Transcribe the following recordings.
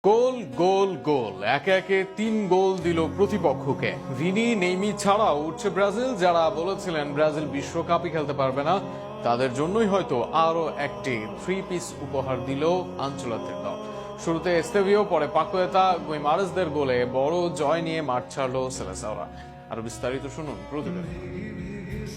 গোল গোল গোল একে একে 3 গোল দিল প্রতিপক্ষকে। ভিনি নেইমি ছাড়াও উঠছে ব্রাজিল। যারা বলেছিলেন ব্রাজিল বিশ্বকাপই খেলতে পারবে না, তাদের জন্যই হয়তো আরো একটি 3 পিস উপহার দিল আনচেলত্তির দল। শুরুতে এস্তেভিও, পরে পাকুয়েতা, গুইমারেজদের গোলে বড় জয় নিয়ে মাঠ ছাড়লো সেলেসাওরা। আরো বিস্তারিত শুনুন প্রতিবেদন।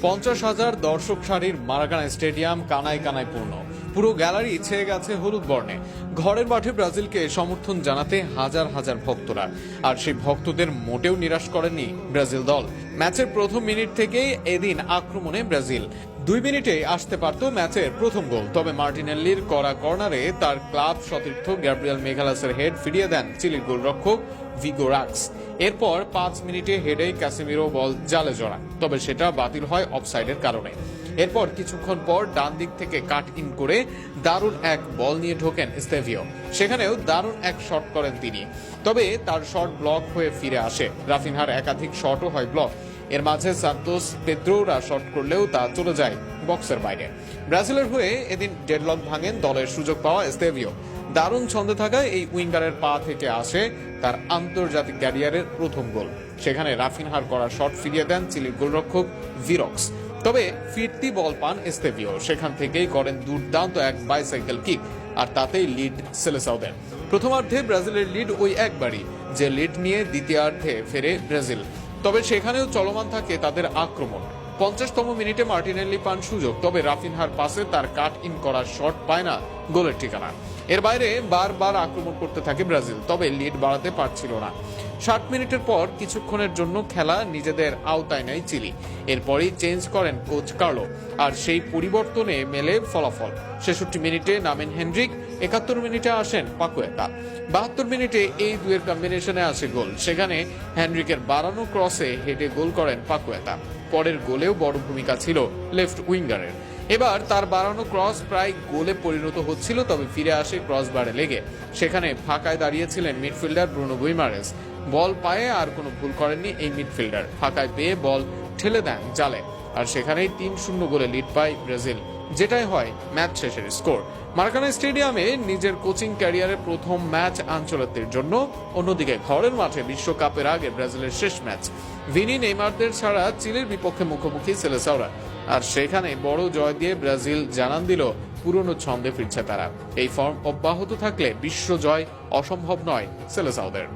50,000 দর্শক সারির মারাকানা স্টেডিয়াম কানায় কানায় পূর্ণ। পুরো গ্যালারি ছেয়ে গেছে হলুদ বর্ণে। ঘরের মাঠে ব্রাজিলকে সমর্থন জানাতে হাজার হাজার ভক্তরা, আর সেই ভক্তদের মোটেও নিরাশ করেনি ব্রাজিল দল। ম্যাচের প্রথম মিনিট থেকেই এদিন আক্রমণে ব্রাজিল। 2 মিনিটে আসতে পারত ম্যাচের প্রথম গোল, তবে মার্টিনেল্লির করা কর্নারে তার ক্লাব সতীর্থ গ্যাব্রিয়েল মেগালাসের হেড ফিরিয়ে দেন চিলির গোলরক্ষক ভিগো রাক্স। এরপর 5 মিনিটে হেডে ক্যাসেমিরো বল জালে জড়ান, তবে সেটা বাতিল হয় অফসাইডের কারণে। এরপর কিছুক্ষণ পর ডান দিক থেকে কাট ইন করে দারুণ এক বল নিয়ে ঢোকেন এস্তেভিও। সেখানেও দারুণ এক শট করেন তিনি, তবে তার শট ব্লক হয়ে ফিরে আসে। রাফিনহার একাধিক শটও হয় ব্লক। এর মাঝে সান্তোস পেদ্রোরা শট করলেও তা চলে যায় বক্সের বাইরে। ব্রাজিলের হয়ে এদিন ডেডলক ভাঙেন দলের সুযোগ পাওয়া এস্তেভিও। দারুণ ছন্দে থাকায় এই উইঙ্গারের পা থেকে আসে তার আন্তর্জাতিক ক্যারিয়ারের প্রথম গোল। সেখানে রাফিনহার করা শট ফিরিয়ে দেন চিলির গোলরক্ষক ভিরক্স। তবে ফিরতি বল পান এস্তেভিও, সেখান থেকেই করেন দুর্দান্ত এক বাইসাইকেল কিক, আর তাতেই লিড সেলেসাওদের। প্রথমার্ধে ব্রাজিলের লিড ওই একবারই, যে লিড নিয়ে দ্বিতীয়ার্ধে ফেরে ব্রাজিল। তবে সেখানেও চলমান থাকে তাদের আক্রমণ। 50তম মিনিটে মার্টিনেল্লি পান সুযোগ, তবে রাফিনহার পাশে তার কাট ইন করার শট পায় না গোলের ঠিকানা। এর বাইরে বারবার আক্রমণ করতে থাকে ব্রাজিল, তবে লিড বাড়াতে পারছিল না। 60 মিনিটের পর কিছুক্ষণের জন্য খেলা নিজেদের আওতায় নেয় চিলি। এরপরই চেঞ্জ করেন কোচ কার্লো, আর সেই পরিবর্তনে মেলে ফলাফল। 66 মিনিটে নামেন হেনড্রিক, 71 মিনিটে আসেন পাকুয়েতা, 72 মিনিটে এই দুয়ের কম্বিনেশনে আসে গোল। সেখানে হেনড্রিকের বাড়ানো ক্রসে হেডে গোল করেন পাকুয়েতা। পরের গোলেও বড় ভূমিকা ছিল লেফট উইঙ্গারের। এবার তার বাড়ানো ক্রস প্রায় গোলে পরিণত হচ্ছিল, তবে ফিরে আসে ক্রসবারে লেগে। সেখানে ফাঁকায় দাঁড়িয়েছিলেন মিডফিল্ডার ব্রুনো গুইমারেজ। বল পায়ে আর কোনো ভুল করেননি এই মিডফিল্ডার। ফাঁকায় পেয়ে বল ঠেলে দেন জালে, আর সেখানেই 3-0 গোলে লিড পায় ব্রাজিল, যেটাই হয় ম্যাচ শেষের স্কোর। মারাকানা স্টেডিয়ামে নিজের কোচিং ক্যারিয়ারের প্রথম ম্যাচ আনচেলত্তির জন্য। অন্যদিকে ঘরের মাঠে বিশ্বকাপের আগে ব্রাজিলের শেষ ম্যাচ। ভিনি নেইমারদের ছাড়া চিলির বিপক্ষে মুখোমুখি সেলেসাওরা, আর সেখানে বড় জয় দিয়ে ব্রাজিল জানান দিল পুরনো ছন্দে ফিরছে তারা। এই ফর্ম অব্যাহত থাকলে বিশ্ব জয় অসম্ভব নয় সেলেসাওদের।